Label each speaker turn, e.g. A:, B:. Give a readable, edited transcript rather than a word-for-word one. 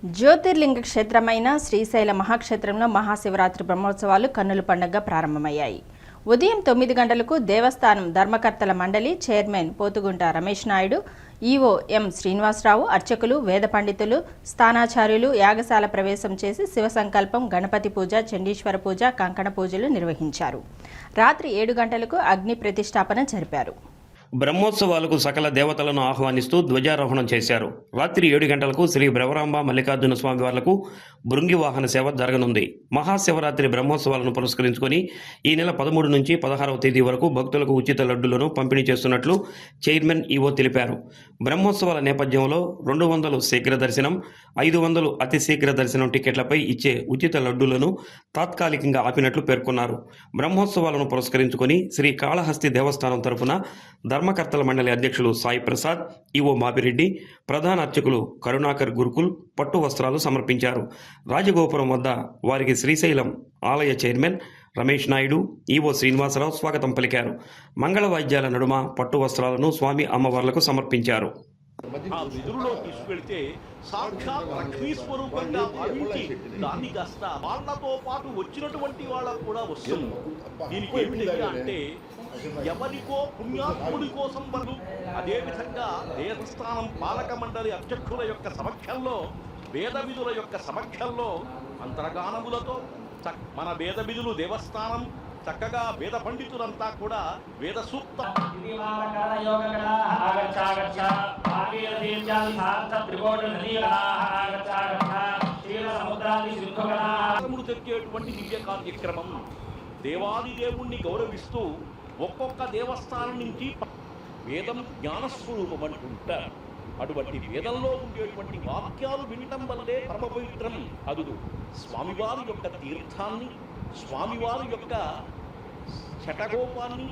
A: జ్యోతిర్లింగ క్షేత్రమైన శ్రీశైల మహాక్షేత్రంలో మహాశివరాత్రి బ్రహ్మోత్సవాలు కన్నుల పండుగగా ప్రారంభమయ్యాయి. ఉదయం 9 గంటలకు దేవస్థానం ధర్మకర్తల మండలి chairman Pothugunta Ramesh Naidu, EO M Srinivasarao, అర్చకులు, వేద పండితులు, స్థానాచార్యులు యాగశాల ప్రవేశం చేసి శివ సంకల్పం, గణపతి పూజ, చండీశ్వర పూజ, కంకణ పూజలు నిర్వహించారు. రాత్రి 7 గంటలకు అగ్ని ప్రతిష్టాపన జరిపారు.
B: బ్రహ్మోత్సవాలకు సకల దేవతలను ఆహ్వానిస్తూ ధ్వజారోహణం చేశారు. రాత్రి 7 గంటలకు శ్రీ భ్రవరాంబ మల్లికార్జున స్వామి వార్లకు బృంగి వాహన సేవ జరగనుంది. మహాశివరాత్రి బ్రహ్మోత్సవాలను పురస్కరించుకొని ఈ నెల 13 నుంచి 16వ తేదీ వరకు భక్తులకు ఉచిత లడ్డులను పంపిణీ చేస్తున్నట్లు చైర్మన్ ఈవో తెలిపారు. బ్రహ్మోత్సవాల నేపథ్యంలో 200 శీఘ్ర దర్శనం, 500 అతి శీఘ్ర దర్శనం టికెట్లపై ఇచ్చే ఉచిత లడ్డులను తాత్కాలికంగా ఆపినట్లు పేర్కొన్నారు. బ్రహ్మోత్సవాలను పురస్కరించుకొని శ్రీ కాళహస్తి దేవస్థానం తరఫున ధర్మకర్తల మండలి అధ్యక్షులు సాయి ప్రసాద్, ఈవో మాపిరెడ్డి, ప్రధాన అర్చకులు కరుణాకర్ గురుకుల్ పట్టు వస్త్రాలు సమర్పించారు. రాజగోపురం వద్ద వారికి శ్రీశైలం ఆలయ చైర్మన్ రమేష్ నాయుడు, ఈవో శ్రీనివాసరావు స్వాగతం పలికారు. మంగళ వాయిద్యాల నడుమ పట్టు వస్త్రాలను స్వామి అమ్మవార్లకు సమర్పించారు.
C: ఆ విధుల్లో తీసుకెళ్తే సాక్షాత్ లక్ష్మీ స్వరూపంగా భావించి దాన్ని కాస్త వాళ్ళతో పాటు వచ్చినటువంటి వాళ్ళకు కూడా వస్తుంది. దీనికి ఏమిటి అంటే ఎవరికో పుణ్యాత్ముడి కోసం బదులు అదేవిధంగా దేవస్థానం పాలక మండలి అధ్యక్షుల యొక్క సమక్షంలో, వేద విధుల యొక్క సమక్షంలో అంతర్గానములతో మన వేద విధులు దేవస్థానం చక్కగా వేద పండితులంతా కూడా వేద సూక్త తెచ్చేటువంటి దివ్య కార్యక్రమం. దేవాది దేవుణ్ణి గౌరవిస్తూ ఒక్కొక్క దేవస్థానం నుంచి వేదం జ్ఞానస్వరూపం అంటుంటారు. అటువంటి వేదంలో ఉండేటువంటి వాక్యాలు వినటం వల్లే పరమ పవిత్రం. అదుడు స్వామివారి యొక్క తీర్థాన్ని, స్వామివారి యొక్క శటగోపాన్ని,